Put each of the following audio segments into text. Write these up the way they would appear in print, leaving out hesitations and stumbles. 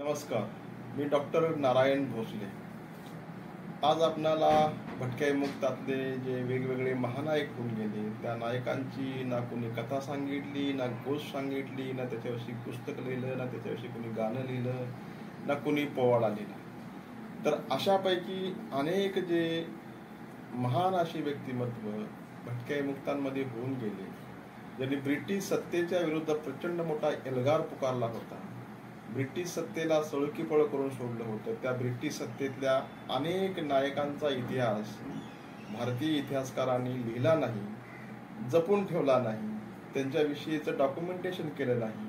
नमस्कार, मी डॉक्टर नारायण भोसले। आज आपणाला भटक्या मुक्तातले जे वेगवेगळे महानायक होऊन गेले त्या नायकांची ना कोणी कथा सांगितली, ना गोष्ट सांगितली, ना त्याच्याविषयी पुस्तक लिहिलं, ना त्याच्याविषयी कोणी गाणं लिहिलं, ना कोणी पोवाडा लिहिला। तर अशापैकी अनेक जे महान अशी व्यक्तिमत्व भटक्या मुक्तांमध्ये होऊन गेले, ज्यांनी ब्रिटिश सत्तेच्या विरुद्ध प्रचंड मोठा एल्गार पुकारला होता, ब्रिटिश सत्तेला सळकीपळ करून सोडलं होतं। त्या ब्रिटिश सत्तेतल्या अनेक नायकांचा इतिहास भारतीय इतिहासकारांनी लिहिला नाही, जपून ठेवला नाही, त्यांच्याविषयीचं डॉक्युमेंटेशन केलं नाही।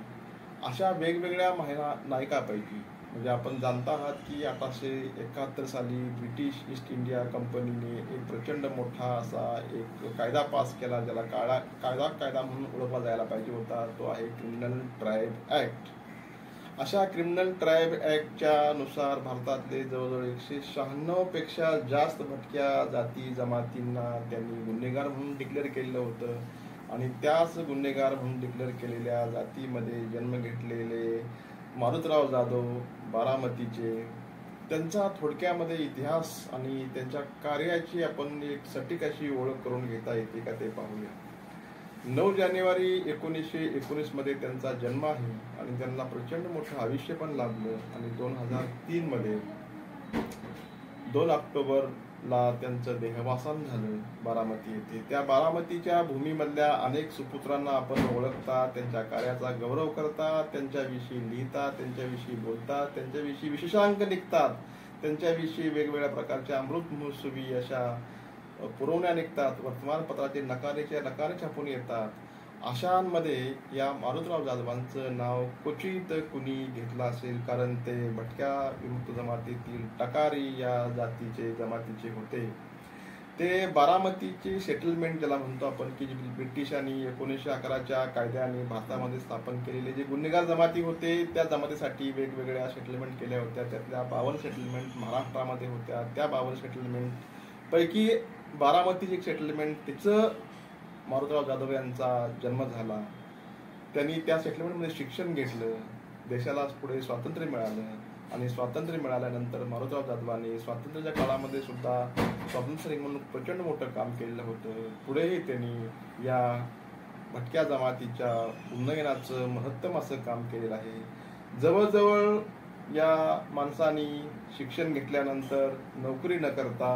अशा वेगवेगळ्या नायकापैकी म्हणजे आपण जाणता आहात की 1871 साली ब्रिटिश ईस्ट इंडिया कंपनीने एक प्रचंड मोठा असा एक कायदा पास केला, ज्याला कायदा म्हणून ओळखला जायला पाहिजे होता। तो आहे क्रिमिनल ट्राईब ऍक्ट। अशा क्रिमिनल ट्राईब ऍक्टच्या नुसार भारतातले जवळजवळ 196 पेक्षा जास्त भटक्या जाती जमातींना त्यांनी गुन्हेगार म्हणून डिक्लेअर केलेलं होतं। आणि त्याच गुन्हेगार म्हणून डिक्लेअर केलेल्या जातीमध्ये जन्म घेतलेले मारुतराव जाधव बारामतीचे, त्यांचा थोडक्यामध्ये इतिहास आणि त्यांच्या कार्याची आपण एक सटीक अशी ओळख करून घेता येते का ते पाहूया। 9 जानेवारी 1919 मध्ये त्यांचा जन्म आहे आणि त्यांना प्रचंड मोठं आयुष्य पण लाभलं। आणि 2003 मध्ये 2 ऑक्टोबरला त्यांचं देहवासन झालं बारामती येथे। त्या बारामतीच्या भूमीमधल्या अनेक सुपुत्रांना आपण ओळखता, त्यांच्या कार्याचा गौरव करता, त्यांच्याविषयी लिहिता, त्यांच्याविषयी बोलतात, त्यांच्याविषयी विशेषांक निघतात, त्यांच्याविषयी वेगवेगळ्या प्रकारच्या अमृत महोत्सवी अशा पुरवण्या निघतात, वर्तमानपत्राचे नकारे छापून येतात। अशांमध्ये या मारुतराव जाधवांचं नाव क्वचित कुणी घेतलं असेल, कारण ते भटक्या विमुक्त जमातीतील टकारी या जातीचे जमातीचे होते। ते बारामतीचे सेटलमेंट ज्याला म्हणतो आपण की ब्रिटिशांनी 1911च्या कायद्याने भारतामध्ये स्थापन केलेले जे गुन्हेगार जमाती होते त्या जमातीसाठी वेगवेगळ्या सेटलमेंट केल्या होत्या। त्यातल्या 52 सेटलमेंट महाराष्ट्रामध्ये होत्या। त्या 52 सेटलमेंट पैकी बारामतीचे एक सेटलमेंट, तिचं मारुतराव जाधव यांचा जन्म झाला। त्यांनी त्या सेटलमेंटमध्ये शिक्षण घेतलं, देशाला पुढे स्वातंत्र्य मिळालं आणि स्वातंत्र्य मिळाल्यानंतर मारुतराव जाधवांनी स्वातंत्र्याच्या काळामध्ये सुद्धा स्वातंत्र्य म्हणून प्रचंड मोठं काम केलेलं होतं। पुढेही त्यांनी या भटक्या जमातीच्या उन्नयनाचं महत्तम असं काम केलेलं आहे। जवळजवळ या माणसांनी शिक्षण घेतल्यानंतर नोकरी न करता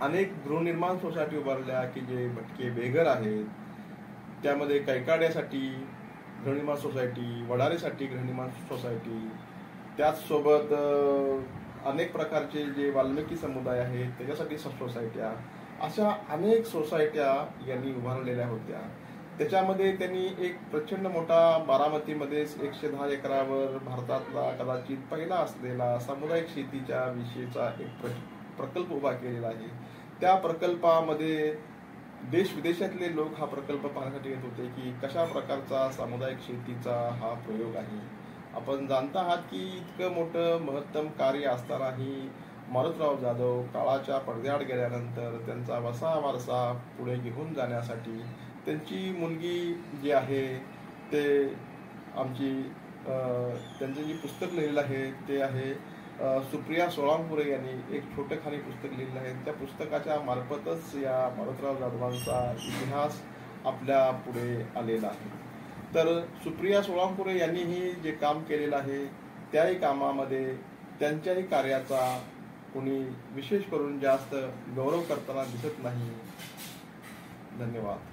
अनेक गृहनिर्माण सोसायटी उभारल्या की जे भटके बेघर आहेत, त्यामध्ये कैकाड्यासाठी गृहनिर्माण सोसायटी, वडारेसाठी गृहनिर्माण सोसायटी, त्याचसोबत अनेक प्रकारचे जे वाल्मिकी समुदाय आहेत त्याच्यासाठी सोसायट्या, अशा अनेक सोसायट्या यांनी उभारलेल्या होत्या। त्याच्यामध्ये त्यांनी एक प्रचंड मोठा बारामतीमध्ये 110 एकरावर भारतातला कदाचित पहिला असलेला सामुदायिक शेतीच्या विषयीचा एक प्रकल्प उभा केलेला आहे। त्या प्रकल्पामध्ये देश विदेशातले लोक हा प्रकल्प पाहण्यासाठी येत होते की कशा प्रकारचा सामुदायिक शेतीचा हा प्रयोग आहे। आपण जाणता आहात की इतकं मोठं महत्तम कार्य असतानाही मारुतराव जाधव काळाच्या पडद्याआड गेल्यानंतर त्यांचा वसा वारसा पुढे घेऊन जाण्यासाठी त्यांची मुलगी जी आहे ते आमची त्यांचं जे पुस्तक लिहिलेलं आहे ते आहे सुप्रिया सोळांपुरे यांनी एक छोटेखानी पुस्तक लिहिलं आहे। त्या पुस्तकाच्या मार्फतच या मारुतराव जाधवांचा इतिहास आपल्या पुढे आलेला आहे। तर सुप्रिया सोळांपुरे यांनीही जे काम केलेलं आहे त्याही कामामध्ये त्यांच्याही कार्याचा कोणी विशेष करून जास्त गौरव करताना दिसत नाही। धन्यवाद।